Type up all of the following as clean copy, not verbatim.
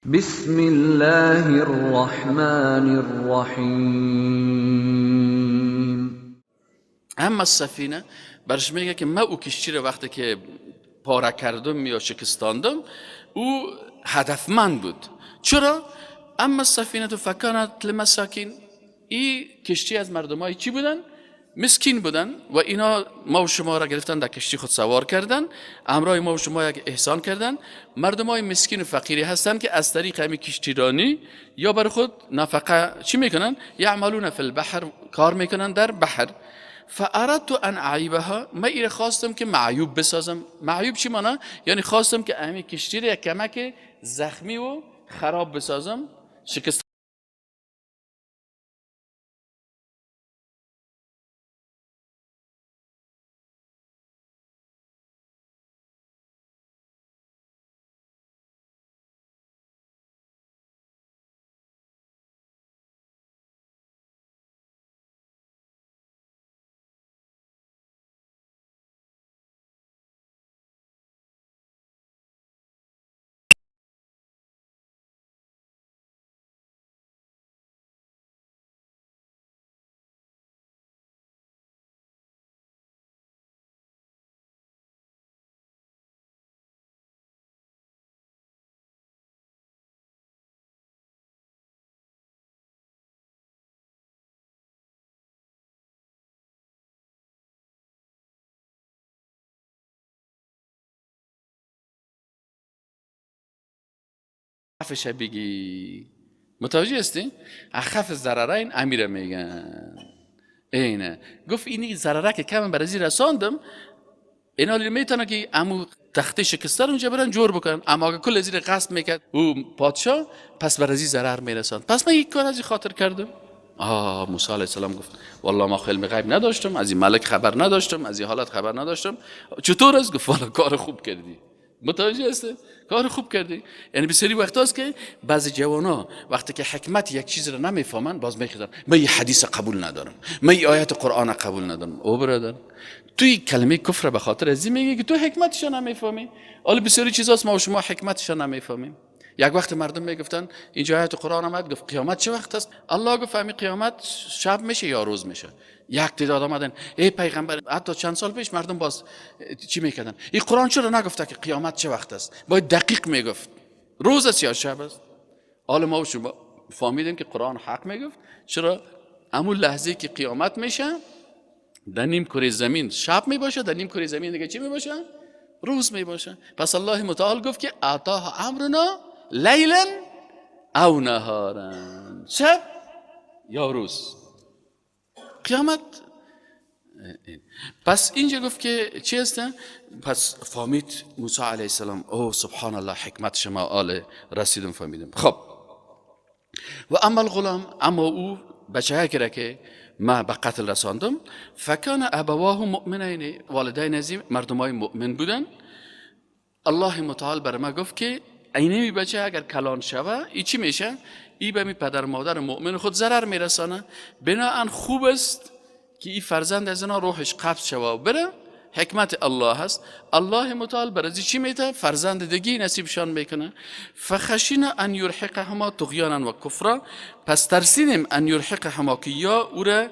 بسم الله الرحمن الرحیم. اما سفینه برش میگه که من او کشتی رو وقتی که پاره کردم یا شکستاندم او هدفمند بود. چرا؟ اما سفینه تو فکانت لمساکین، این کشتی از مردمای چی بودن؟ مسکین بودن و اینا ما و شما را گرفتن در کشتی خود سوار کردن، امرای ما و شما یک احسان کردن. مردمای مسکین و فقیری هستن که از طریق همین کشتی رانی یا بر خود نفقه چی میکنن؟ یعملون فی البحر، کار میکنن در بحر. فاردت ان اعیبها، من این خواستم که معیوب بسازم. معیوب چی معنی؟ یعنی خواستم که همین کشتی را یک کمک زخمی و خراب بسازم، شکست. خفش بگی متوجه هستی؟ اخف ضررین امیره میگن. اینه گفت اینی ضرره که کم برازی رساندم، اینا میتونه که امو تخته شکسته رو اونجا برن جور بکنن، اما اگه کل زیر قصد میکرد او پادشاه، پس برازی ضرر میرساند. پس من یک کار از این خاطر کردم. موسی علیه السلام گفت والله ما علم غیب نداشتم، از این ملک خبر نداشتم، از این حالت خبر نداشتم. چطور است؟ گفت والله کار خوب کردی. متوجه هستی؟ کار خوب کردی. یعنی بسیاری وقت هست که بعضی جوانا وقتی که حکمت یک چیز رو نمیفهمن باز میخیزن من این حدیث قبول ندارم، من این آیت قرآن قبول ندارم. او برادر، توی کلمه کفر به خاطر ازی میگی که تو حکمتش نمیفهمی. حالا بسیاری چیزاست ما و شما حکمتش نمیفهمیم. یک وقت مردم میگفتن اینجا آیت قرآن آمد گفت قیامت چه وقت است؟ الله گفت همین قیامت شب میشه یا روز میشه. یک تعداد آمدن ای پیغمبر، حتی چند سال پیش مردم باز چی میکردن؟ این قرآن چرا نگفته که قیامت چه وقت است؟ باید دقیق میگفت روز است یا شب است. حالا ما و شما فهمیدیم که قرآن حق میگفت. چرا؟ همون لحظه که قیامت میشه در نیم کره زمین شب می باشه، در نیم کره زمین دیگه چی می باشه؟ روز می باشه. پس الله متعال گفت که آتاه امرنا لیلا او نهارا، شب یا روز قیامت. پس اینجا گفت که چی هستن؟ پس فهمید موسی علیه السلام او سبحان الله حکمت شما آل رسیدم فهمیدم. خب و اما الغلام، اما او بچه که ما به قتل رساندم، فکان ابواه مؤمنین، والدین ازی مردمای مؤمن بودن. الله متعال بر ما گفت که اینمی بچه اگر کلان شوه ای چی میشه؟ ای به می پدر مادر مؤمن خود ضرر میرسانه. بناهن خوب است که ای فرزند از اینا روحش قبض شوه و بره. حکمت الله هست. الله متعال برای چی میته؟ فرزند دیگی نصیبشان میکنه. فخشینا ان یرهقهما طغیانا و کفرا، پس ترسیدیم ان یرهقهما که یا او را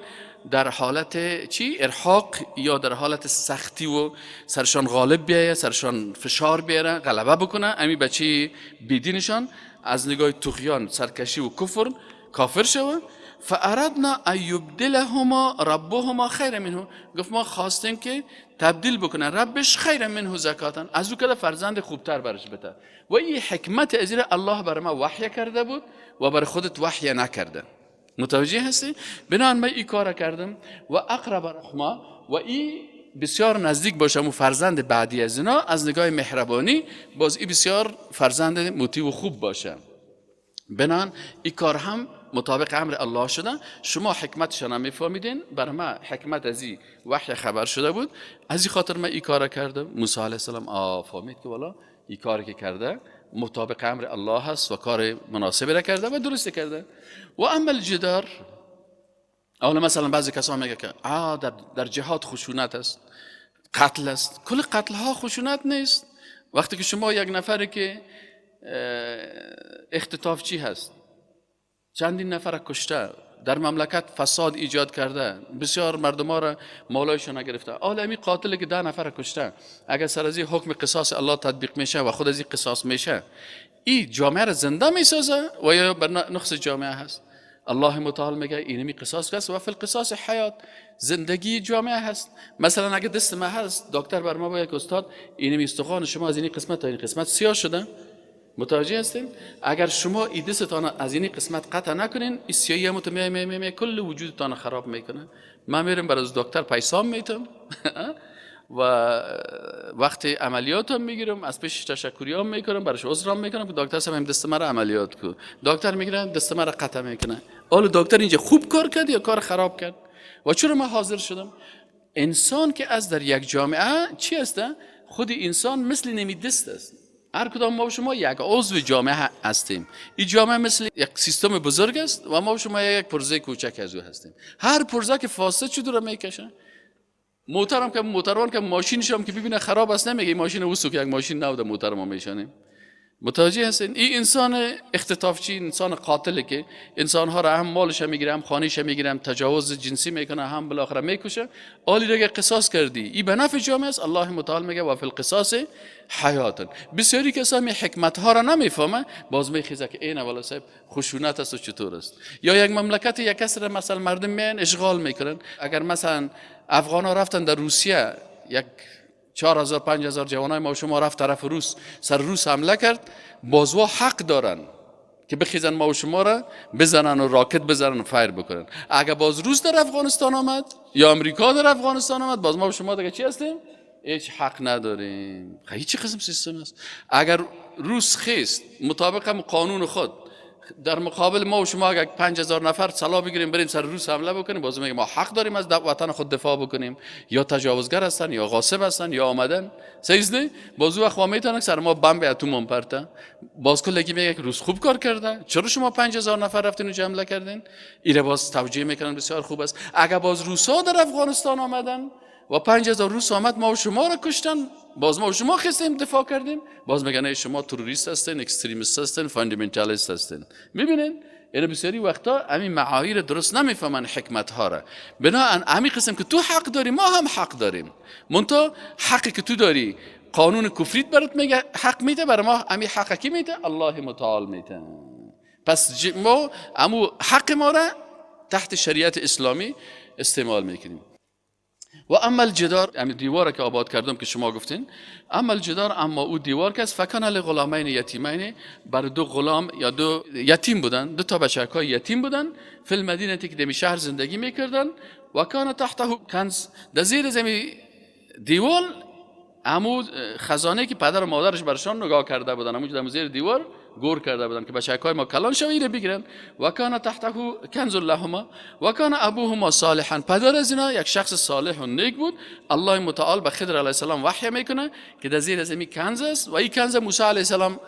در حالت چی؟ ارهاق، یا در حالت سختی و سرشان غالب بیایه، سرشان فشار بیاره، غلبه بکنه. امی بچه بیدینشان از نگاه طغیان، سرکشی و کفر کافر شوه. فاردنا ان یبدلهما ربهما خیر منه، گفت ما خواستیم که تبدیل بکنه ربش خیر منه زکاتن، از او که فرزند خوبتر برش بده. و این حکمت ازیر الله بر ما وحی کرده بود و بر خودت وحی نکرده. متوجه هستی؟ بنابراین من این کار کردم. و اقرب رحمه، و این بسیار نزدیک باشم و فرزند بعدی از اینا از نگاه مهربانی، باز این بسیار فرزند مطیع و خوب باشه. بنان این کار هم مطابق امر الله شده. شما حکمتش نمیفهمیدین، بر ما حکمت از این وحی خبر شده بود، از این خاطر من این کار کردم. موسی علیه السلام فهمید که والا این کاری که کرده مطابق امر الله هست و کار مناسبی را کرده و درست کرده. و اما الجدار، اولا مثلا بعضی کسان میگه که در جهاد خشونت است، قتل است. کل قتل ها خشونت نیست. وقتی که شما یک نفر که اختطاف چی هست؟ چندین نفر کشته، در مملکت فساد ایجاد کرده، بسیار مردم ها را مالایشون گرفته. عالمی قاتلی که 10 نفر کشته، اگر سر از این حکم قصاص الله تطبیق میشه و خود از این قصاص میشه، این جامعه را زنده میسازه و یا بر نقص جامعه هست؟ الله متعال میگه اینمی قصاص هست و فی القصاص حیات، زندگی جامعه هست. مثلا اگه دست ما هست، دکتر بر ما بگه استاد اینمی استخوان شما از این قسمت تا این قسمت سیاه شده، متوجه هستین؟ اگر شما این دستتان از این قسمت قطع نکنین، این سیاهی هم می کل وجودتان خراب میکنه. من میرم برای دکتر پیسام میتم و وقتی عملیاتم میگیرم از پیش تشکریام میکنم، براش عذرام میکنم که دکتر صاحب دست مرا عملیات کو. دکتر میگیره دست مرا قطع میکنه. حالا دکتر اینجا خوب کار کرد یا کار خراب کرد؟ و چرا من حاضر شدم؟ انسان که از در یک جامعه چی است؟ خود انسان مثل نمی دست است. هر کدام ما و شما یک عضو جامعه هستیم. این جامعه مثل یک سیستم بزرگ است و ما و شما یک پرزه کوچک از او هستیم. هر پرزه که فاسد شده را میکشه. موتران که ماشینش هم که ببینه خراب است نمیگه ماشین وسو که یک ماشین نبوده موتر ما میشانیم. متوجه هستین؟ این انسان اختطافچی، انسان قاتله که انسانها را هم مالش میگیره، هم خانه‌ش میگیره، هم تجاوز جنسی میکنه، هم بالاخره میکشه. آلی دیگه قصاص کردی، این به نفع جامعه است. الله متعال میگه و فی القصاص حیات. بسیاری کسا می حکمت ها را نمیفهمه، باز میخیزه که این والا صاحب خشونت است و چطور است. یا یک مملکت یک کسر مثلا مردم میان اشغال میکنن. اگر مثلا افغان ها رفتن در روسیه، یک 4000 5000 جوانای ما و شما رفت طرف روس، سر روس حمله کرد، بازوا حق دارن که بخیزن ما و شما را بزنن و راکت بزنن و فایر بکنن. اگر باز روس در افغانستان آمد یا امریکا در افغانستان آمد، باز ما و شما دیگه چی هستیم؟ هیچ حق نداریم. هیچ قسم سیستم است. اگر روس خیست مطابق قانون خود در مقابل ما و شما اگر 5000 نفر سلاح بگیریم بریم سر روس حمله بکنیم، باز میگه ما حق داریم از وطن خود دفاع بکنیم. یا تجاوزگر هستن یا غاصب هستن یا آمدن سیزنی باز او میتونن سر ما بمب اتم پرته. باز کلگی میگه که روس خوب کار کرده، چرا شما 5000 نفر رفتین و حمله کردین؟ ایره باز توجیه میکنن بسیار خوب است. اگر باز روسا در افغانستان آمدن و 5000 روس آمد ما و شما را کشتن، باز ما و شما خستیم دفاع کردیم، باز میگن شما تروریست هستین، اکستریمیست هستین، فاندامنتالیست هستین. میبینین این بسیاری وقتا همین معایر درست نمیفهمن حکمت ها را. بنابراین همین قسم که تو حق داری ما هم حق داریم. منتها حقی که تو داری قانون کفریت برات میگه حق میده، برای ما همین حق کی میده؟ الله متعال میده. پس ما همو حق ما را تحت شریعت اسلامی استعمال میکنیم. و اما الجدار، یعنی دیوار که آباد کردم که شما گفتین، اما الجدار، اما او دیوار که فکان لغلامین یتیمین، بر 2 غلام یا 2 یتیم بودن، 2 تا بچه‌های یتیم بودن، فی المدینه که در شهر زندگی میکردن. و کان تحته کنز، در زیر زمین دیوار همون خزانه که پدر و مادرش برشان نگاه کرده بودن، همون در زیر دیوار گور کرده بودن که بچه‌های ما کلان شویده بگیرن. و کان تحته کنز لهما و کان ابوهما صالحا، پدر از اینا یک شخص صالح و نیک بود. الله متعال به خضر علیه السلام وحی میکنه که در زیر زمین کنز است و این کنز موسی علیه السلام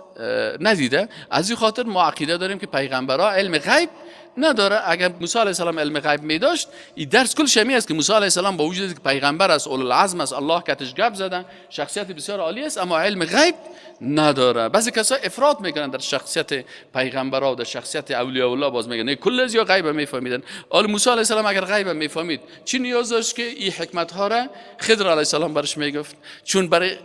ندیده. از این خاطر ما عقیده داریم که پیغمبرها علم غیب نداره. اگر موسی علیه السلام علم غیب می داشت، این درس کل شمی است که موسی علیه السلام با وجودی که پیغمبر است، اول العزم است، الله کتش گپ زدن، شخصیت بسیار عالی است، اما علم غیب نداره. بعضی کسا افراط میکنن در شخصیت پیغمبرها و در شخصیت اولیاء الله، باز میگن کل از یا غیب میفهمیدن. حالا موسی علیه السلام اگر غیب میفهمید چی نیاز داشت که این حکمت ها را خضر علیه السلام برش میگفت؟ چون برای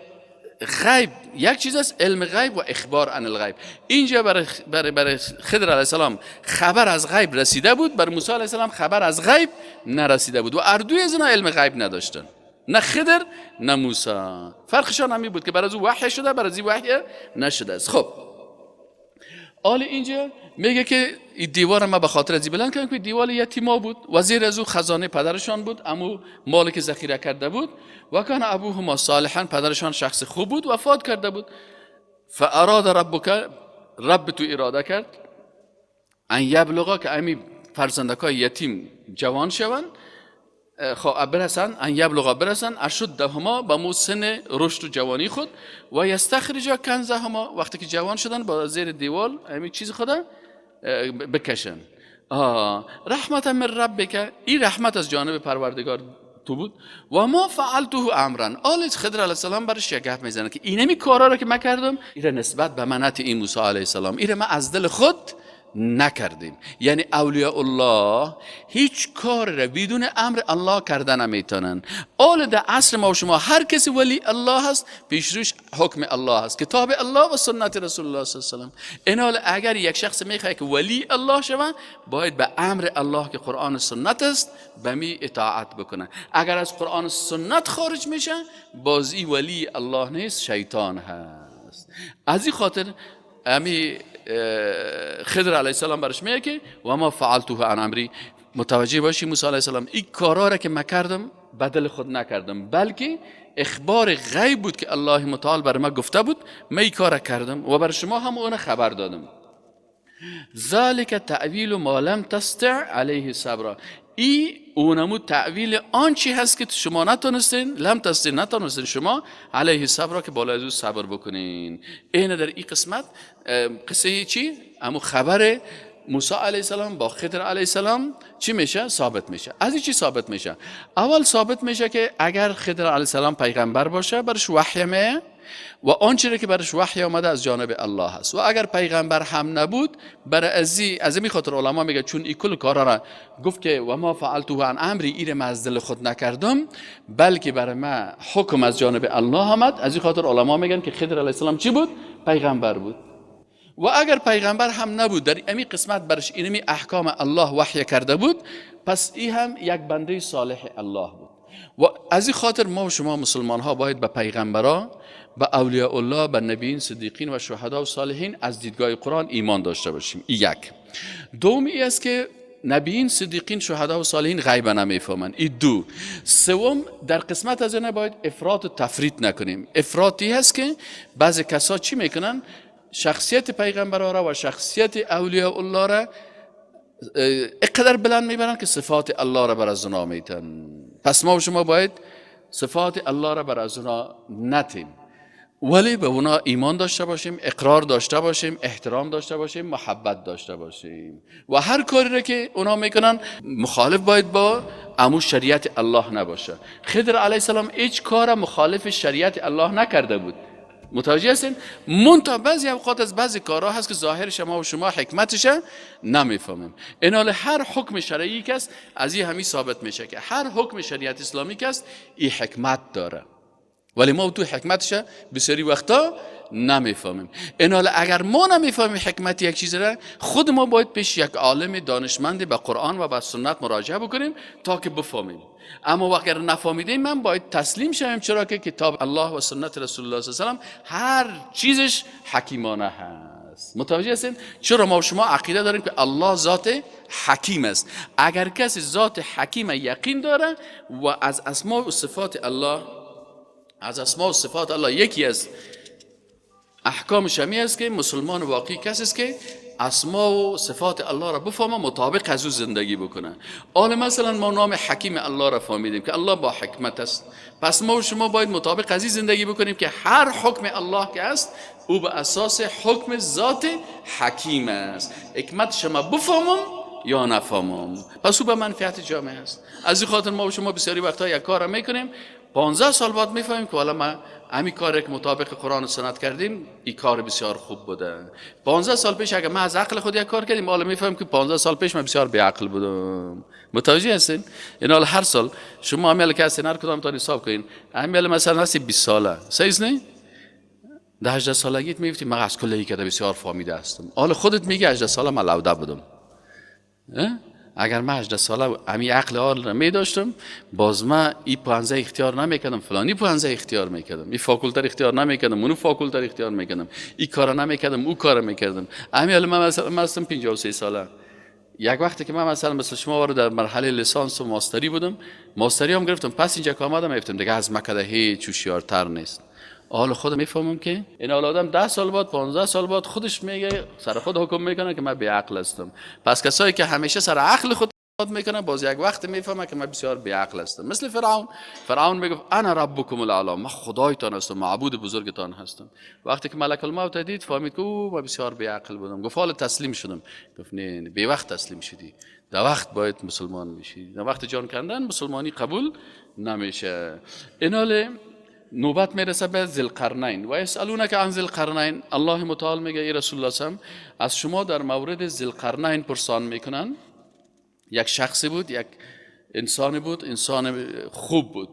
غیب یک چیز است، علم غیب و اخبار عن الغیب. اینجا برای خضر علیه السلام خبر از غیب رسیده بود، بر موسی علیه السلام خبر از غیب نرسیده بود و اردوی از اینا علم غیب نداشتن، نه خضر نه موسی. فرقشان همین بود که برای او وحی شده، برای این وحی نشده است. خب حال اینجا میگه که این دیوار ما به خاطر از بلند کردم که دیوار یتیما بود و زیر از او خزانه پدرشان بود، اما مالی که ذخیره کرده بود. و کان ابوهما صالحا، پدرشان شخص خوب بود، وفات کرده بود. فاراد ربک، رب تو اراده کرد ان یبلغا، که امی فرزندکای یتیم جوان شوند، برسن ان یبلغا، برسن اشدهما، با موسن رشد و جوانی خود، و یستخرجا کنزهما، وقتی که جوان شدن با زیر دیوار همین چیز خدا بکشن. رحمت من ربک، این رحمت از جانب پروردگار تو بود. و ما فعلته امرا، آل خضر علیه السلام برش یک گپ میزنه که اینمی کارا رو که من کردم ایره نسبت به منت این موسی علیه السلام، ایره من از دل خود نکردیم. یعنی اولیاء الله هیچ کار را بدون امر الله کردن نمیتونن. آل در عصر ما و شما هر کسی ولی الله هست، پیش روش حکم الله هست، کتاب الله و سنت رسول الله صلی الله علیه و سلم. این حال اگر یک شخص میخواد که ولی الله شود، باید به امر الله که قرآن و سنت است به می اطاعت بکنه. اگر از قرآن و سنت خارج میشه، بازی ولی الله نیست، شیطان هست. از این خاطر امی خضر علیه السلام برش میگه که و ما فعلته عن امری، متوجه باشی موسی علیه السلام این کارا را که من کردم بدل خود نکردم، بلکه اخبار غیب بود که الله متعال بر من گفته بود، من این کارا کردم و بر شما هم اون خبر دادم. ذالک تعویل ما لم تستطع علیه صبر، این اونمو تعویل آنچی هست که شما نتونستین، لم تستطع نتونستین شما علیه صبر که بالا از او صبر بکنین. این در این قسمت قصه چی؟ اما خبر موسی علیه السلام با خضر علیه السلام چی میشه؟ ثابت میشه. از این چی ثابت میشه؟ اول ثابت میشه که اگر خضر علیه السلام پیغمبر باشه برش وحی میه و آنچه که برش وحی آمده از جانب الله هست، و اگر پیغمبر هم نبود برای از این خاطر علما میگه چون این کل کارا را گفت که و ما فعلته عن امری، ایره من از دل خود نکردم بلکه برای ما حکم از جانب الله آمد، از این خاطر علما میگن که خضر علیه السلام چی بود؟ پیغمبر بود. و اگر پیغمبر هم نبود در این قسمت برش اینمی احکام الله وحی کرده بود، پس این هم یک بنده صالح الله بود. و از این خاطر ما و شما مسلمان ها باید به پیغمبران، به اولیاء الله، به نبیین، صدیقین و شهدا و صالحین از دیدگاه قرآن ایمان داشته باشیم. یک. دوم ای است که نبیین، صدیقین، شهدا و صالحین غیب نمیفهمن. این دو. سوم در قسمت از اینه باید افراط و تفریط نکنیم. افراطی هست که بعضی کسا چی میکنن؟ شخصیت پیغمبرها را و شخصیت اولیاء الله را اقدر بلند میبرن که صفات الله را بر از اونا میتن. پس ما و شما باید صفات الله را بر از اونا نتیم، ولی به اونا ایمان داشته باشیم، اقرار داشته باشیم، احترام داشته باشیم، محبت داشته باشیم و هر کاری را که اونا میکنن مخالف باید با امو شریعت الله نباشه. خضر علیه السلام هیچ کار مخالف شریعت الله نکرده بود. متوجه هستین؟ منتها بعضی اوقات از بعضی کارها هست که ظاهرش ما و شما حکمتش نمیفهمیم. این حال هر حکم شرعی که است از این همی ثابت میشه که هر حکم شریعت اسلامی که است این حکمت داره، ولی ما تو حکمتش بسیاری وقتا نمیفهمیم. این حال اگر ما نمیفهمیم حکمت یک چیز را، خود ما باید پیش یک عالم دانشمند به قرآن و به سنت مراجعه بکنیم تا که بفهمیم. اما اگر نفهمیدیم من باید تسلیم شویم، چرا که کتاب الله و سنت رسول الله صلی الله علیه و سلم هر چیزش حکیمانه هست. متوجه هستین؟ چرا ما و شما عقیده داریم که الله ذات حکیم است. اگر کسی ذات حکیم یقین داره و از اسماء و صفات الله یکی از احکام شمی است که مسلمان واقعی کسی است که اسماء و صفات الله را بفهمه، مطابق از او زندگی بکنه. حالا مثلا ما نام حکیم الله را فهمیدیم که الله با حکمت است، پس ما و شما باید مطابق از این زندگی بکنیم که هر حکم الله که است او به اساس حکم ذات حکیم است. حکمت شما بفهمم یا نفهمم، پس او به منفعت جامعه است. از این خاطر ما و شما بسیاری وقتا یک کار را میکنیم 15 سال بعد میفهمیم که حالا ما همین کاری که مطابق قرآن و سنت کردیم این کار بسیار خوب بوده. 15 سال پیش اگر ما از عقل خود یک کار کردیم حالا میفهمیم که 15 سال پیش من بسیار بی عقل بودم. متوجه هستین؟ این حال هر سال شما عمل که هستین هر کدام تا حساب کنین، عمل مثلا هستی 20 ساله سیز نه ده 18 سالگیت میگفتی من از کلی که بسیار فهمیده هستم، حالا خودت میگی 18 ساله من لوده بودم. اگر من 18 ساله امی عقل آل را می داشتم، باز من این پانزه اختیار نمیکردم، فلانی پانزه اختیار میکردم، این فاکولتر اختیار نمیکردم، اونو فاکولتر اختیار میکردم، این کارا نمیکردم، او کارا میکردم. امی من مثلا 53 ساله یک وقتی که من مثل شما وارد در مرحله لیسانس و ماستری بودم، ماستری هم گرفتم، پس اینجا که آمدم گفتم دیگه از مکده هیچ هوشیارتر نیست. حالا خودم میفهمم که این آدم 10 سال بعد 15 سال بعد خودش میگه سر خود حکم میکنه که من بی عقل هستم. پس کسایی که همیشه سر عقل خود میکنه، باز یک وقت میفهمه که من بسیار بیعقل هستم. مثل فرعون میگفت انا ربکم الاعلی، من خدایتان هستم، معبود بزرگتان هستم. وقتی که ملک الموت دید فهمید که او من بسیار بیعقل بودم. گفت حالا تسلیم شدم. گفت نه بی وقت تسلیم شدی، در وقت باید مسلمان میشی، در وقت جان کندن مسلمانی قبول نمیشه. ایناله نوبت میرسه به ذوالقرنین. و یسالونک عن ذوالقرنین، الله متعال میگه ای رسول الله صلی از شما در مورد ذوالقرنین پرسان میکنن. یک شخصی بود، یک انسانی بود، انسان خوب بود.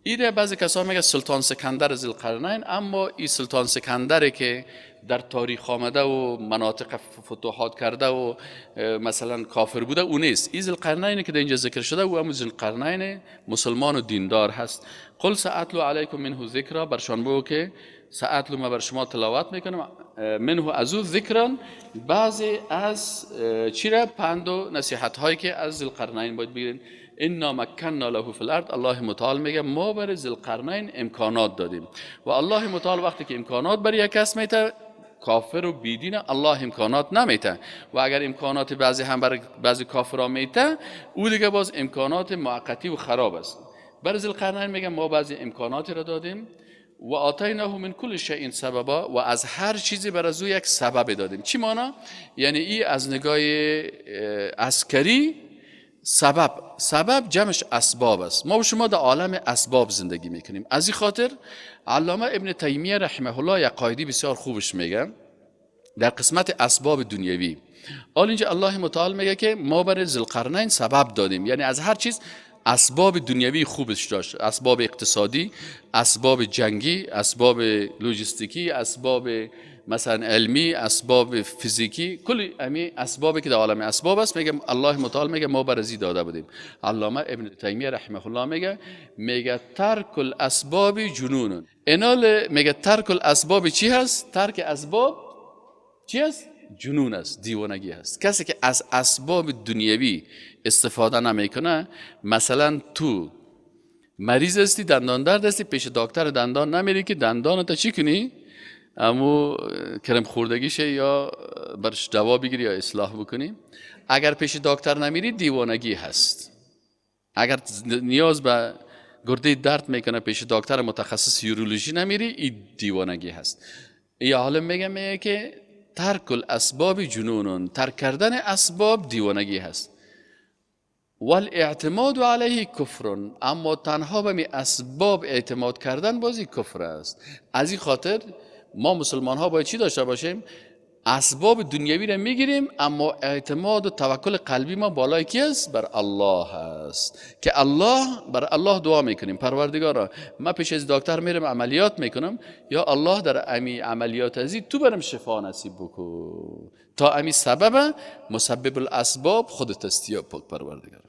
ایده بعضی کسا میگه سلطان سکندر ذوالقرنین، اما این سلطان سکندری که در تاریخ آمده و مناطق فتوحات کرده و مثلا کافر بوده او نیست. این ذوالقرنینی که در اینجا ذکر شده او هم ذوالقرنین مسلمان و دیندار هست. قل سأتلو علیکم منه ذکرا، برشان بگو که سأتلو ما بر شما تلاوت میکنم منه از او ذکران، بعضی از چیره پند و نصیحت هایی که از ذوالقرنین باید بگیرین. انا مکننا له فی الارض، الله متعال میگه ما برای ذوالقرنین امکانات دادیم. و الله متعال وقتی که امکانات برای یک کس میته، کافر و بیدین الله امکانات نمیته. و اگر امکانات بعضی هم برای بعضی کافرها میته، او دیگه باز امکانات موقتی و خراب است. برای ذوالقرنین میگه ما بعضی امکاناتی را دادیم و آتیناه من کل شیء سببا، و از هر چیزی بر از او یک سبب دادیم. چی معنی؟ یعنی این از نگاه عسکری سبب جمعش اسباب است. ما و شما در عالم اسباب زندگی میکنیم. از این خاطر علامه ابن تیمیه رحمه الله یک قاعده بسیار خوبش میگه در قسمت اسباب دنیوی. حال اینجا الله متعال میگه که ما برای ذوالقرنین سبب دادیم، یعنی از هر چیز اسباب دنیوی خوبش داشت، اسباب اقتصادی، اسباب جنگی، اسباب لوجستیکی، اسباب مثلا علمی، اسباب فیزیکی، کل امی اسبابی که در عالم اسباب است میگه الله متعال میگه ما برزی داده بودیم. علامه ابن تیمیه رحمه الله میگه ترک الاسباب جنون. اینال میگه ترک الاسباب چی هست؟ ترک اسباب چی هست؟ جنون است، دیوانگی هست. کسی که از اسباب دنیوی استفاده نمیکنه، مثلا تو مریض هستی، دندان درد هستی، پیش دکتر دندان نمیری که دندانت چی کنی؟ امو کرم خوردگیشه یا برش دوا بگیری یا اصلاح بکنی. اگر پیش دکتر نمیری دیوانگی هست. اگر نیاز به گرده درد میکنه پیش دکتر متخصص یورولوژی نمیری، این دیوانگی هست. این عالم میگه که ترک الاسباب جنون، ترک کردن اسباب دیوانگی هست. والاعتماد علیه کفر، اما تنها به اسباب اعتماد کردن بازی کفر است. از این خاطر ما مسلمان ها باید چی داشته باشیم؟ اسباب دنیوی را میگیریم، اما اعتماد و توکل قلبی ما بالای کی است؟ بر الله است. که بر الله دعا میکنیم پروردگارا من پیش از دکتر میرم عملیات میکنم، یا الله در امی عملیات ازی تو برم شفا نصیب بکو، تا امی سبب مسبب الاسباب خودت استی پروردگار.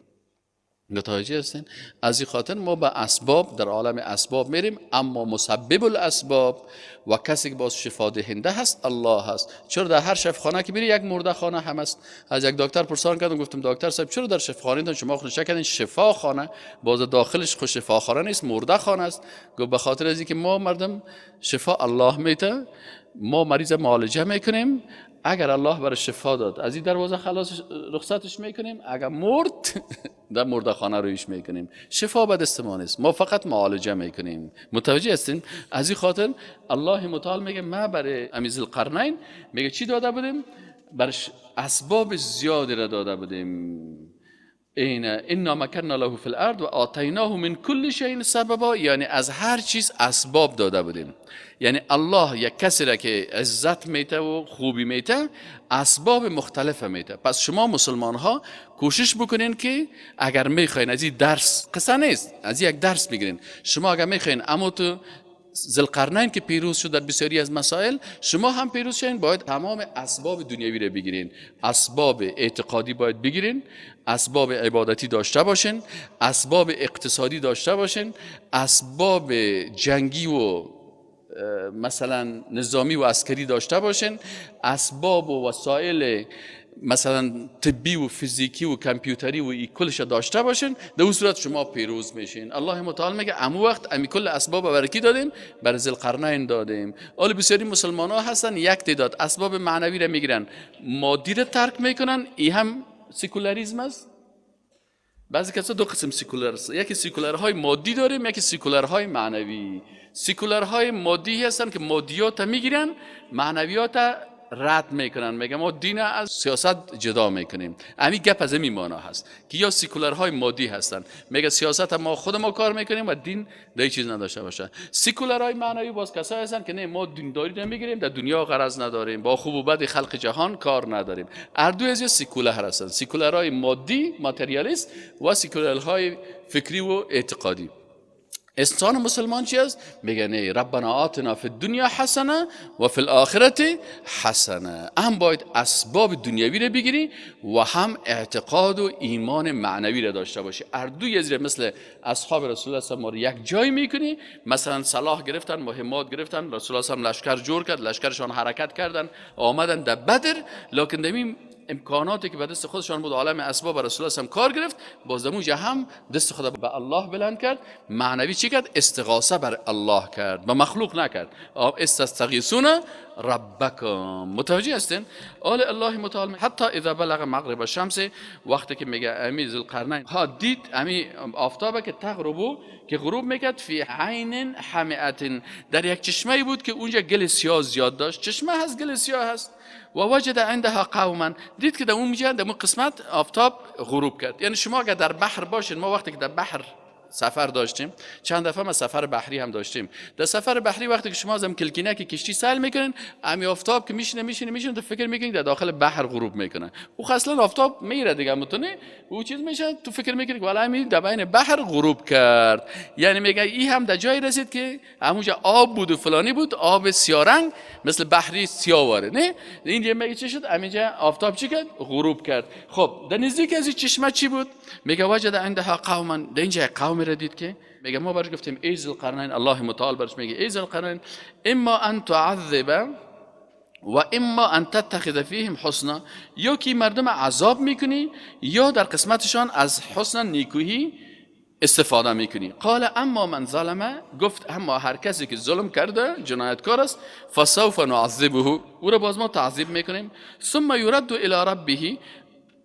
متوجه هستین؟ از این خاطر ما به اسباب در عالم اسباب میریم، اما مسبب الاسباب و کسی که باز شفا دهنده هست الله هست. چرا در هر شفاخانه که بری یک مرده خانه هم است؟ از یک دکتر پرسان کردم، گفتم دکتر صاحب چرا در شفاخانه شما خود نشه کردین شفاخانه، باز داخلش خود شفاخانه نیست، مرده خانه است؟ گفت به خاطر از اینکه ما مردم شفا الله میته، ما مریض معالجه میکنیم، اگر الله برای شفا داد از این دروازه خلاص رخصتش میکنیم، اگر مرد در مرده خانه رویش میکنیم. شفا به دست ما نیست، ما فقط معالجه میکنیم. متوجه هستین؟ از این خاطر الله متعال میگه ما برای ذوالقرنین میگه چی داده بودیم؟ برش اسباب زیادی را داده بودیم. انا مکننا له فی الارض و آتیناه من کل شیء سببا، یعنی از هر چیز اسباب داده بودیم. یعنی الله یک کسی را که عزت میته و خوبی میته اسباب مختلف میته. پس شما مسلمان ها کوشش بکنین که اگر میخواین از این درس، قصه نیست، از یک درس بگیرین. شما اگر میخواین اما تو ذوالقرنین که پیروز شد در بسیاری از مسائل، شما هم پیروز شین، باید تمام اسباب دنیوی را بگیرین. اسباب اعتقادی باید بگیرین، اسباب عبادتی داشته باشین، اسباب اقتصادی داشته باشین، اسباب جنگی و مثلا نظامی و عسکری داشته باشین، اسباب و وسایل مثلا طبی و فیزیکی و کامپیوتری و این کلش داشته باشین. در اون صورت شما پیروز میشین. الله متعال میگه امو وقت امی کل اسباب برای کی دادیم؟ برای ذوالقرنین دادیم. اول بسیاری مسلمان ها هستن یک تعداد اسباب معنوی را میگیرن، مادی را ترک میکنن. این هم سکولاریسم است، بعضی کسا دو قسم سیکولر هست، یکی سیکولرهای مادی داریم، یکی سیکولرهای معنوی. سیکولرهای مادی هستن که مادیات میگیرن، معنویات رد میکنن، میگن ما دین از سیاست جدا میکنیم. همین گپ از این معنا هست که یا سیکولرهای مادی هستن، میگه سیاست ما خود ما کار میکنیم و دین دیگه چیز نداشته باشه. سیکولرهای معنوی باز کسایی هستن که نه ما دینداری نمیگیریم، در دنیا غرض نداریم، با خوب و بد خلق جهان کار نداریم. هر دو از سیکولر هستن، سیکولرهای مادی ماتریالیست و سیکولرهای فکری و اعتقادی. انسان مسلمان چی است؟ میگه نه ربنا آتنا فی الدنیا حسنه و فی الاخرة حسنه. هم باید اسباب دنیوی رو بگیری و هم اعتقاد و ایمان معنوی رو داشته باشی. هر دوی از مثل اصحاب رسول الله صلی الله علیه و یک جای میکنی، مثلا صلاح گرفتن، مهمات گرفتن، رسول الله صلی الله علیه و لشکر جور کرد، لشکرشان حرکت کردن، آمدن در بدر، لکن دمیم امکاناتی که به دست خودشان بود عالم اسباب رسول الله هم کار گرفت، باز دموجه هم دست خود به الله بلند کرد، معنوی چی کرد؟ استغاثه بر الله کرد، به مخلوق نکرد. استغیثون ربکم. متوجه هستین؟ آل الله متعال حتی اذا بلغ مغرب الشمس، وقتی که میگه امی ذوالقرنین ها دید امی آفتابه که تغربو، که غروب میکرد فی عین حمئت، در یک چشمه بود که اونجا گل سیاه زیاد داشت. چشمه هست گل سیاه هست. و وجد عندها قوما، دید که در اون قسمت آفتاب غروب کرد. یعنی شما اگر در بحر باشین، ما وقتی که در بحر سفر داشتیم، چند دفعه ما سفر بحری هم داشتیم، در سفر بحری وقتی که شما از کلکینه که کشتی سیل میکنین، امی آفتاب که میشینه تو فکر میکنین در داخل بحر غروب میکنه. او اصلا آفتاب میره دیگه متونه او چیز میشه، تو فکر میکنی که والا می در بین بحر غروب کرد. یعنی میگه این هم در جایی رسید که همونجا آب بود و فلانی بود، آب سیاه رنگ مثل بحری سیاه واره. نه اینجا میگه چی شد؟ همینجا آفتاب چی کرد؟ غروب کرد. خب در نزدیک از این چشمه چی بود؟ میگه وجد عندها قوما، در اینجا قوم را دید که میگه ما برش گفتیم ای ذوالقرنین، الله متعال برش میگه ای ذوالقرنین اما ان تعذب و اما ان تتخذ فیهم حسنا، یا که مردم عذاب میکنی یا در قسمتشان از حسن نیکویی استفاده میکنی. قال اما من ظلم، گفت اما هر کسی که ظلم کرده جنایتکار است، فسوف نعذبه، او را باز ما تعذیب میکنیم، ثم یرد الی ربه،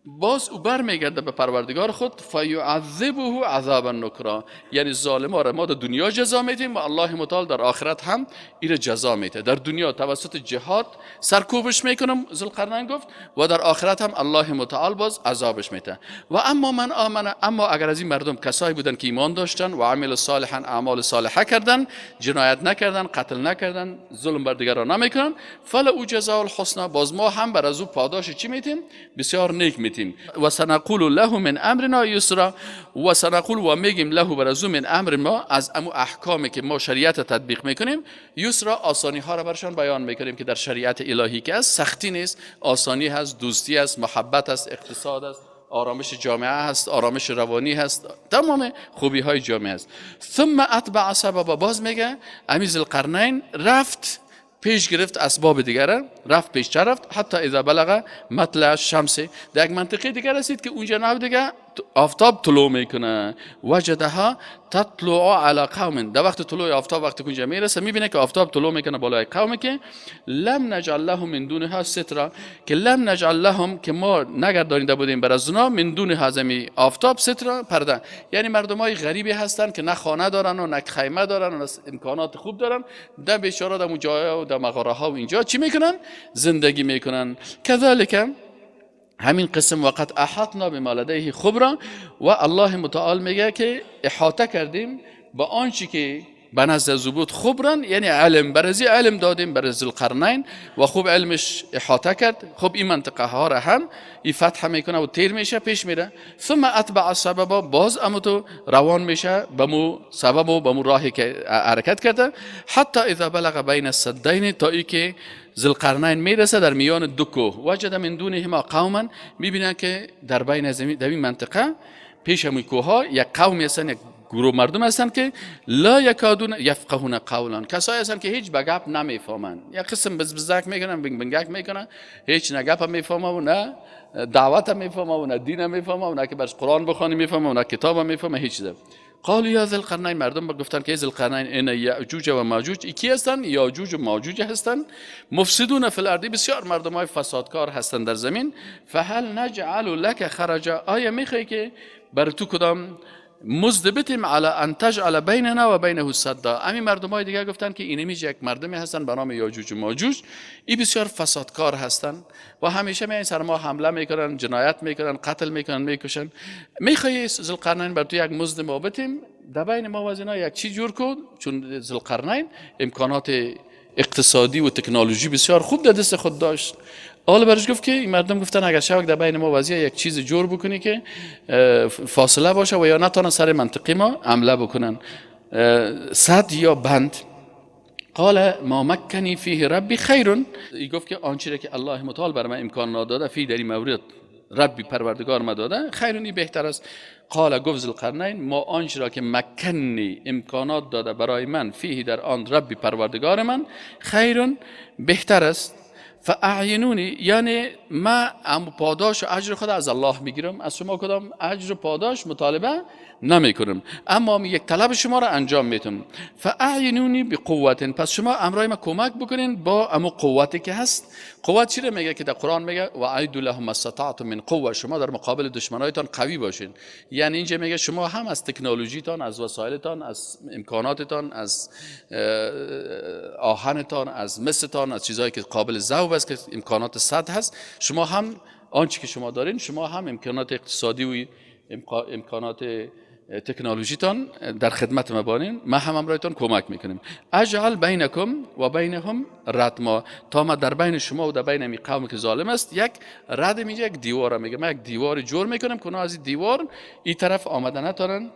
باز او برمیگرده به پروردگار خود، فیعذبه عذابا نکرا، یعنی ظالما را ما در دنیا جزا میدیم و الله متعال در آخرت هم این جزا میده. در دنیا توسط جهاد سرکوبش میکنم ذوالقرنین گفت، و در آخرت هم الله متعال باز عذابش میده. و اما من آمن، اما اگر از این مردم کسایی بودن که ایمان داشتن و عمل صالحا، اعمال صالحه کردن، جنایت نکردن، قتل نکردن، ظلم بر دیگران نمیکنن، فلو جزاء الحسنى، باز ما هم بر از او پاداش چی میتیم؟ بسیار نیک میتیم. و سنقول له من امرنا یسرا، و سنقول و میگیم له بر از من امر ما، از امو احکامی که ما شریعت تطبیق میکنیم، یسرا آسانی ها را برشان بیان میکنیم که در شریعت الهی که است سختی نیست، آسانی هست، دوستی هست، محبت هست، اقتصاد هست، آرامش جامعه هست، آرامش روانی هست، تمام خوبی های جامعه هست. ثم اتبع سببا، باز میگه امی ذوالقرنین رفت پیش گرفت اسباب دیگره، رفت پیشتر رفت، حتی اذا بلغ مطلع الشمس، در یک منطقه دیگر رسید که اونجا نه دیگه آفتاب طلوع میکنه، وجدها تطلع على قوم، در وقت طلوع آفتاب وقتی اونجا میرسه میبینه که آفتاب طلوع میکنه بالای قومی که لم نجعل لهم من دونها سترا، که لم نجعل لهم، که ما نگردانیده بودیم بر از اونا، من دون هزمی آفتاب سترا، پرده. یعنی مردمای غریبی هستن که نه خانه دارن و نه خیمه دارن و امکانات خوب دارن، در بیچاره در جاها و در مغاره ها و اینجا چی میکنن؟ زندگی میکنن. کذالک، همین قسم وقت احاطنا بما لدیه خبرا، و الله متعال میگه که احاطه کردیم با آنچه که به نزد زبود خبرن، یعنی علم، برزی علم دادیم بر ذوالقرنین و خوب علمش احاطه کرد. خب این منطقه ها را هم این فتح میکنه و تیر میشه پیش میره. ثم اتبع سببا، باز اما تو روان میشه به مو سبب و به مو راهی که حرکت کرده، حتی اذا بلغ بین السدین، تا ای که ذوالقرنین میرسه در میان دو کوه، وجد من دونهما قوما، میبینه که در بین زمین در این منطقه پیش همون کوه ها یک قومی هستن، یک گروه مردم هستن که لا یکادون یفقهون قولا، کسایی هستن که هیچ بگپ نمیفهمن، یک قسم بزبزک میکنن، بنگک میکنن، هیچ نه گپ میفهمن و نه دعوت میفهمن و نه دین میفهمن و نه که برش قرآن بخونی میفهمن و نه کتاب میفهمن، هیچ چیز. قالوا یا ذوالقرنین، مردم گفتن که ذوالقرنین این یاجوج و ماجوج کی هستن؟ یاجوج و ماجوج هستن، مفسدون فی الارض، بسیار مردمای فسادکار هستن در زمین. فهل نجعل لك خرجا، آیا میخوای که بر تو کدام مزد بتیم علی ان تجعل بیننا و بینه سدا. همین مردمای دیگه گفتن که اینمی یک مردمی هستن به نام یاجوج و ماجوج، این بسیار فسادکار هستن و همیشه میان سر ما حمله میکنن، جنایت میکنن، قتل میکنن، میکشن. میخوای ذوالقرنین بر تو یک مزد ما بتیم، در بین ما و اینا یک چی جور کن، چون ذوالقرنین امکانات اقتصادی و تکنولوژی بسیار خوب در دست خود داشت. حالا برش گفت که این مردم گفتن اگر شوک در بین ما وضعیه یک چیز جور بکنی که فاصله باشه و یا نتونن سر منطقی ما حمله بکنن، صد یا بند. قال ما مکنی فیه ربی خیرون، ای گفت که آنچه که الله متعال بر من امکان ناداده فی در این مورد ربی پروردگار ما داده خیرونی بهتر است. قال گفت ذوالقرنین ما آنچه را که مکنی امکانات داده برای من فیه در آن ربی پروردگار من خیرون بهتر است. فاعینونی، یعنی ما پاداش و اجر خود از الله میگیرم، از شما کدام اجر و پاداش مطالبه نمیکنم، اما یک طلب شما را انجام میتم. فاعینونی بقوت، پس شما امرای ما کمک بکنین با امو قوتی که هست. قوت چی رو میگه که در قرآن میگه و اعدوا لهم ما استطعتم من قوه، شما در مقابل دشمنایتان قوی باشین. یعنی اینجا میگه شما هم از تکنولوژیتان، از وسایلتان، از امکاناتتان، از آهنتان، از مستان، از چیزهایی که قابل ذوب است که امکانات صد هست، شما هم آنچه که شما دارین، شما هم امکانات اقتصادی و امکانات تکنولوژیتان در خدمت ما بانین، ما هم امرایتان کمک میکنیم. اجعل بینکم و بینهم ردما، تا ما در بین شما و در بین این قوم که ظالم است یک رد میگه، یک دیوار میگه، ما یک دیوار جور میکنم که از این دیوار این طرف آمدن نتونن.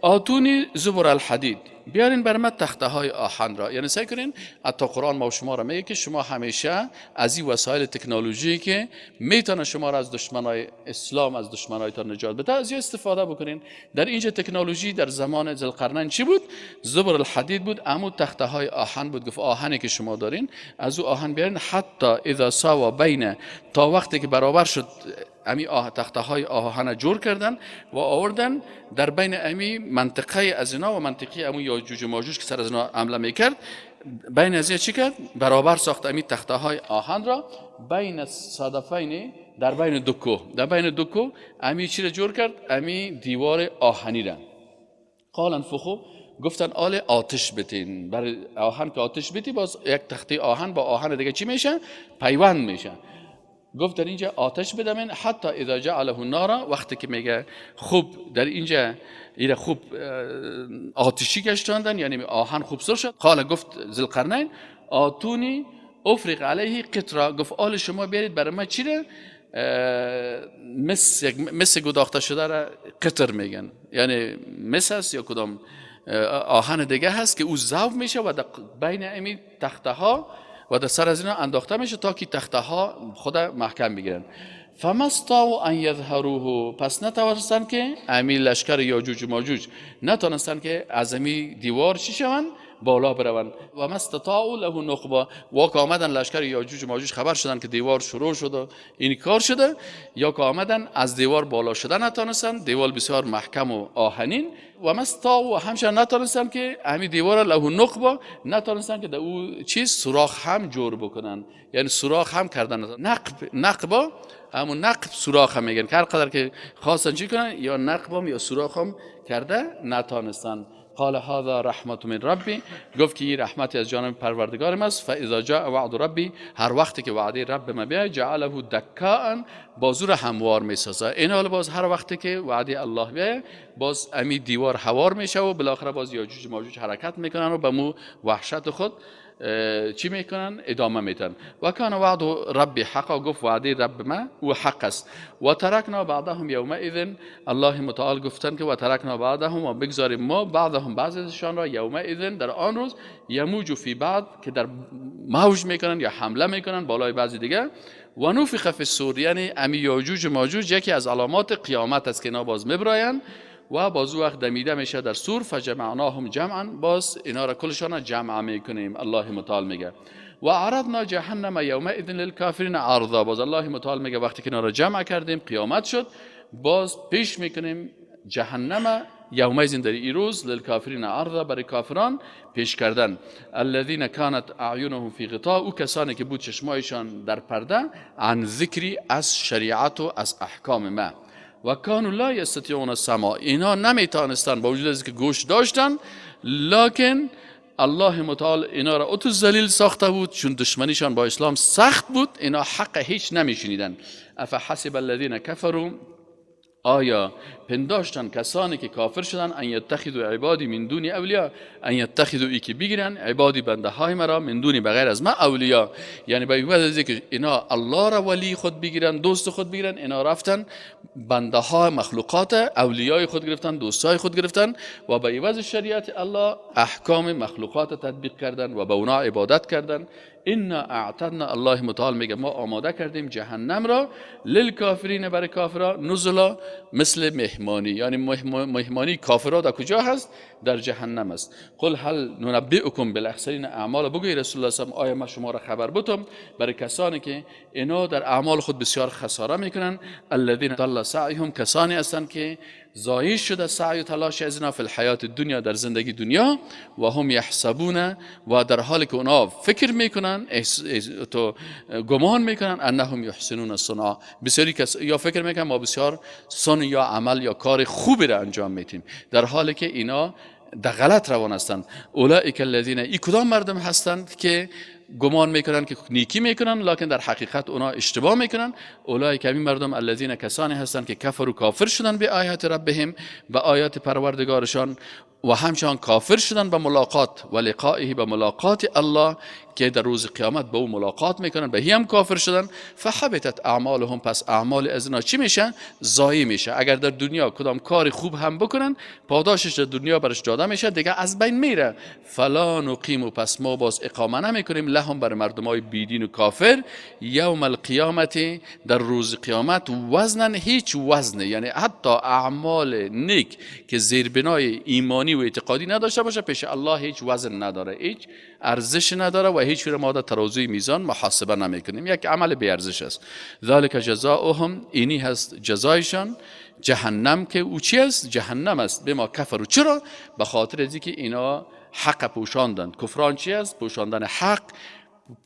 آتونی زبر الحدید، بیارین بر من تخته های آهن را. یعنی سعی کنین، حتی قرآن ما و شما را میگه که شما همیشه از این وسایل تکنولوژی که میتونه شما را از دشمنای اسلام، از دشمنایتان نجات بده، از این استفاده بکنین. در اینجا تکنولوژی در زمان ذوالقرنین چی بود؟ زبر الحدید بود، امو تخته های آهن بود. گفت آهنی که شما دارین از او آهن بیارین، حتی اذا ساوا بین، تا وقتی که برابر شد امی تخته های آهن جور کردن و آوردن در بین امی منطقه از اینا و منطقه امو یاجوج و ماجوج که سر از اینا حمله میکرد، بین از چی کرد؟ برابر ساخت امی تخته های آهن را بین صدفین، در بین دو کوه، در بین دو کوه امی چی را جور کرد؟ امی دیوار آهنی را. قال انفخوا، گفتن آل آتش بتین، برای آهن که آتش بتی باز یک تخته آهن با آهن دیگه چی میشه؟ پیوند میشه. گفت در اینجا آتش بدمین، حتی اذا جعله نارا، وقتی که میگه خوب در اینجا ایره خوب آتشی گشتاندن، یعنی آهن خوب سر شد. قال گفت ذوالقرنین آتونی افرغ علیه قطره، گفت آل شما بیارید برای ما چی را؟ مس گداخته شده را قطر میگن، یعنی مس هست یا کدام آهن دیگه هست که او ذوب میشه و بین امی تخته ها و در سر از اینا انداخته میشه تا که تخته ها خود محکم بگیرن. فما استطاعوا ان یظهروه، پس نتوانستن که امی لشکر یاجوج و ماجوج نتوانستن که از امی دیوار چی شون؟ بالا بروند. و ما استطاعوا له نقبا، واقع آمدن لشکر یاجوج و ماجوج خبر شدن که دیوار شروع شده، این کار شده، یا که آمدن از دیوار بالا شدن نتوانستن، دیوار بسیار محکم و آهنین. و ما استطاعوا، همچنان نتوانستن که همین دیوار له نقبا، نتوانستن که در او چیز سوراخ هم جور بکنن، یعنی سوراخ هم کردن. نقبا همون نقب سوراخ هم میگن که هر قدر که خواستن چی کنن یا نقبم یا سوراخ هم کرده نتوانستن. قال هذا رحمت من ربی، گفت که این رحمتی از جانب پروردگارم است. فاذا جاء وعد ربی، هر وقتی که وعده رب ما بیاد، جعله دکاء، بازو را هموار میسازه. این حال باز هر وقتی که وعده الله بیاد باز امی دیوار هموار میشه و بالاخره باز یاجوج و ماجوج حرکت میکنن و به مو وحشت خود چی میکنن؟ ادامه میتن. و کان وعد ربی حقا، گفت وعده رب ما و حق است. و ترکنا بعضهم یومئذ، الله متعال گفتن که و ترکنا بعضهم، و بگذاریم ما بعضهم بعضشان را یومئذ در آن روز، یموج فی بعض که در موج میکنن یا حمله میکنن بالای بعضی دیگه. و نفخ فی الصور، یعنی امی یاجوج و ماجوج یکی از علامات قیامت است که اینا باز میبراین و باز وقت دمیده میشه در سور. فجمعناهم جمعا، باز اینا را کلشان جمع میکنیم. الله متعال میگه و عرضنا جهنم یومئذ للکافرین عرضا، باز الله متعال میگه وقتی که اینا را جمع کردیم قیامت شد، باز پیش میکنیم جهنم یومئذ در این روز للکافرین عرضا، برای کافران پیش کردن. الذين كانت اعینهم فی غطاء، او کسانی که بود چشمایشان در پرده، عن ذکری، از شریعت و از احکام ما. و کانوا لا یستطیعون السمع، اینا نمیتونستن با وجود از که گوش داشتن، لکن الله متعال اینا را اتو ذلیل ساخته بود، چون دشمنیشان با اسلام سخت بود، اینا حق هیچ نمیشنیدن. افحسب الذین کفروا، آیا پنداشتن کسانی که کافر شدن ان یتخذوا عبادی من دون اولیاء، ان یتخذوا ای که بگیرن عبادی بنده های مرا من دون بغیر از ما اولیاء، یعنی به عوض از اینکه اینا الله را ولی خود بگیرن، دوست خود بگیرن، اینا رفتن بنده ها مخلوقات اولیای خود گرفتن، دوستای خود گرفتن و به عوض شریعت الله احکام مخلوقات تطبیق کردن و به اونا عبادت کردن. ان اعتدنا، الله متعال میگه ما آماده کردیم جهنم را للکافرین، برای کافرها، نزلا، مثل مهمانی. یعنی مهمانی کافرها در کجا هست؟ در جهنم است. قل هل ننبئکم بالاخسرین اعمال، بگوی رسول الله صلی الله علیه و آله ما شما را خبر بدم برای کسانی که اینا در اعمال خود بسیار خساره میکنن. الذین ضل سعیهم، کسانی هستند که ضایع شده سعی و تلاش از اینا فی الحیات دنیا، در زندگی دنیا، و هم یحسبون، و در حالی که اونا فکر میکنن، تو گمان میکنن انهم یحسنون صنعا، بسیاری کس یا فکر میکنن ما بسیار صنع یا عمل یا کار خوبی را انجام میدیم، در حالی که اینا در غلط روان هستند. اولئک الذین، این کدام مردم هستند که گمان میکنن که نیکی میکنن لکن در حقیقت اونا اشتباه میکنن؟ اولئک، همین مردم، الذین، کسانی هستند که کفروا، کافر شدن به آیات ربهم، به آیات پروردگارشان، و همچنان کافر شدن به ملاقات و لقائه، به ملاقات الله که در روز قیامت به او ملاقات میکنن، به هم کافر شدن. فحبطت اعمالهم، پس اعمال از اینا چی میشه؟ ضایع میشه. اگر در دنیا کدام کار خوب هم بکنن، پاداشش در دنیا برش داده میشه، دیگه از بین میره. فلا نقیم، پس ما باز اقامه نمیکنیم لهم، بر مردمای بیدین و کافر، یوم القیامت، در روز قیامت، وزنن، هیچ وزنه، یعنی حتی اعمال نیک که زیربنای ایمانی و اعتقادی نداشته باشه، پیش الله هیچ وزن نداره، هیچ ارزش نداره و هیچ ما در ترازوی میزان محاسبه نمیکنیم، یک عمل بی ارزش است. ذالک جزاؤهم، اینی هست جزایشان، جهنم، که او چی است؟ جهنم است. به ما کفر، چرا؟ به خاطر از اینکه اینا حق پوشاندند. کفران چی است؟ پوشاندن حق،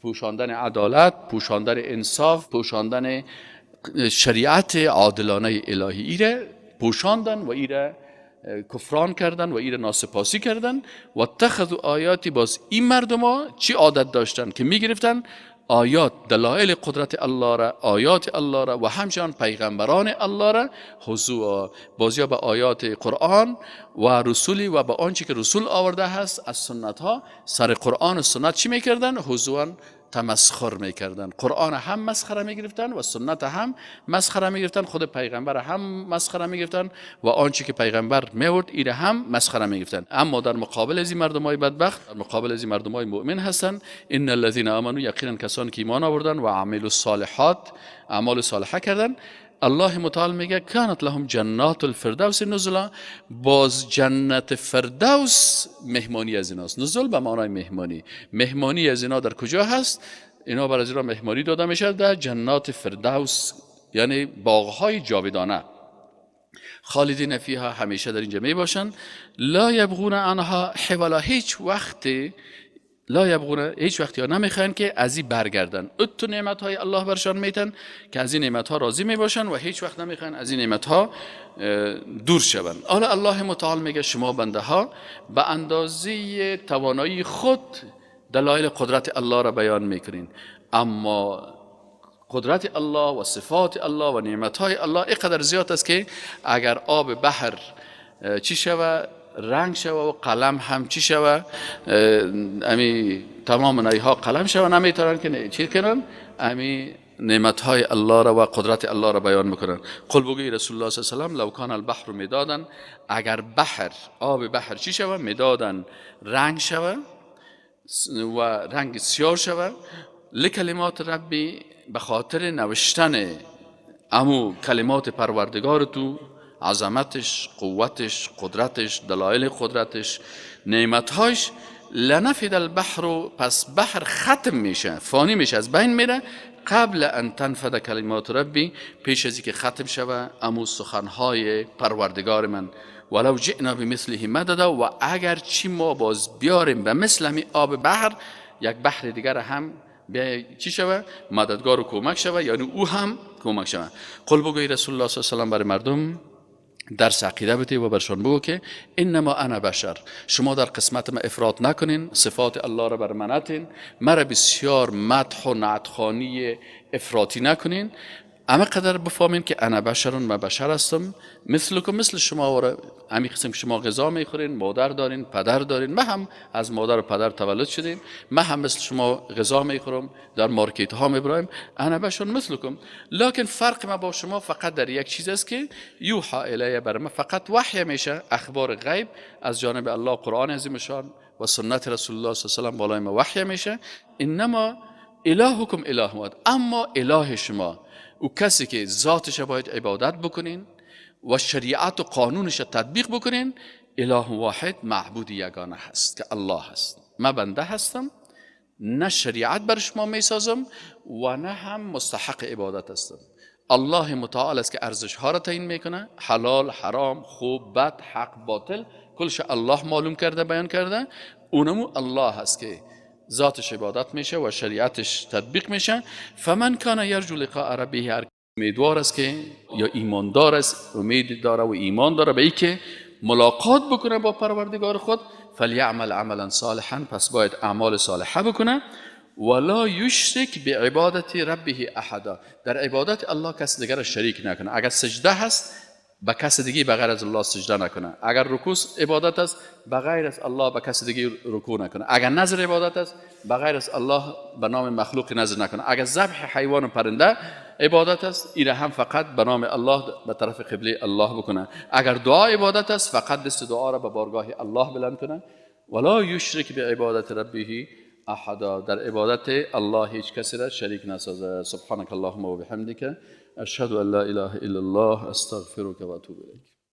پوشاندن عدالت، پوشاندن انصاف، پوشاندن شریعت عادلانه الهی، ایره پوشاندن و ایره کفران کردن و ایره ناسپاسی کردن. و اتخذوا آیاتی، باز این مردم ها چی عادت داشتن که میگرفتن آیات، دلائل قدرت الله را، آیات الله را و همچنان پیغمبران الله را هزوا، بازیا به آیات قرآن و رسولی و به آنچه که رسول آورده هست از سنت ها، سر قرآن و سنت چی میکردن؟ هزوا، تمسخر میکردن. قرآن هم مسخره میگرفتن و سنت هم مسخره میگرفتن، خود پیغمبر هم مسخره میگرفتن و آنچه که پیغمبر میورد ایره هم مسخره میگرفتن. اما در مقابل از این مردمای بدبخت، در مقابل از این مردمای مؤمن هستن، ان الذين آمنوا، یقینا کسانی که ایمان آوردن و عملوا الصالحات، اعمال صالحه کردن، الله متعال میگه کانت لهم جنات الفردوس نزلا، باز جنت فردوس مهمانی از ایناست. نزل به معنای مهمانی. مهمانی از اینا در کجا هست؟ اینا برای اینا مهمانی داده میشه در جنات فردوس، یعنی باغهای جاودانه. خالدین فیها، همیشه در اینجا می باشن. لا یبغون عنها حولا، هیچ وقتی لا یبغون، هیچ وقتی ها نمیخواین که از این برگردن. اتو نعمت های الله برشان میتن که از این نعمت ها راضی میباشن و هیچ وقت نمیخواین از این نعمت ها دور شون. حالا الله متعال میگه شما بنده ها به اندازه توانایی خود دلایل قدرت الله را بیان میکنین، اما قدرت الله و صفات الله و نعمت های الله اینقدر زیاد است که اگر آب بحر چی شوه، رنگ شوه و قلم هم چی شوه، امی تمام نیها قلم شوه، نمیتونن که چی کنن، امی نعمت های الله را و قدرت الله را بیان میکنن. قل بگوی رسول الله صلی الله علیه و آله لو کان البحر مدادن، اگر بحر، آب بحر چی شوه، مدادن، رنگ شوه و رنگ سیاه شوه، لکلمات ربی، به خاطر نوشتن امو کلمات پروردگار تو، عظمتش، قوتش، قدرتش، دلایل قدرتش، نعمتهاش، لنفد البحر، پس بحر ختم میشه، فانی میشه، از بین میره، قبل ان تنفد کلمات ربی، پیش از اینکه ختم شوه امو سخنهای پروردگار من. ولو جئنا بمثله مددا، و اگر چی ما باز بیاریم به مثل همین آب بحر، یک بحر دیگر هم بیا چی شوه؟ مددگار و کمک شوه، یعنی او هم کمک شوه. قل بگوی رسول الله صلی الله علیه و برای مردم درس عقیده بده و برشان بگو که انما انا بشر، شما در قسمت ما افراط نکنین، صفات الله را بر من نتین، مرا بسیار مدح و نعتخوانی افراطی نکنین، اما قدر بفهمین که انا بشر، من بشر هستم، مثلکم مثل شما. و امی قسم که شما غذا میخورین، مادر دارین، پدر دارین، ما هم از مادر و پدر تولد شدیم، ما هم مثل شما غذا میخورم، در مارکت ها میبرایم، انا بشر مثلکم. لکن فرق ما با شما فقط در یک چیز است که یوحا الیه، بر ما فقط وحی میشه، اخبار غیب از جانب الله، قرآن عظیم شان و سنت رسول الله صلی الله علیه و بالای ما وحی میشه. انما الهکم اله واحد، اما اله شما او کسی که ذاتش باید عبادت بکنین و شریعت و قانونش تطبیق بکنین، اله واحد، معبود یگانه هست که الله هست. من بنده هستم، نه شریعت بر شما میسازم و نه هم مستحق عبادت هستم. الله متعال است که ارزش ها را تعیین میکنه، حلال، حرام، خوب، بد، حق، باطل، کلش الله معلوم کرده، بیان کرده. اونمو الله هست که ذاتش عبادت میشه و شریعتش تطبیق میشه. فمن کان یرجو لقاء ربه، هر امیدوار است که یا ایماندار است، امید داره و ایمان داره به اینکه ملاقات بکنه با پروردگار خود، فلیعمل عملا صالحا، پس باید اعمال صالحه بکنه، ولا یشرک بعبادت ربه احدا، در عبادت الله کس دیگر شریک نکنه. اگر سجده هست به کس دیگه بغیر از الله سجده نکنه، اگر رکوع عبادت است بغیر از الله به کس دیگه رکوع نکنه، اگر نظر عبادت است بغیر از الله به نام مخلوق نظر نکنه، اگر ذبح حیوان و پرنده عبادت است این هم فقط به نام الله به طرف قبله الله بکنه، اگر دعا عبادت است فقط دست دعا را به بارگاه الله بلند کنه. ولا یشرک بعبادت ربه احدا، در عبادت الله هیچ کسی را شریک نسازه. سبحانك اللهم و بحمدک، اشهد ان لا اله الا الله، استغفرك و اتوب الیک.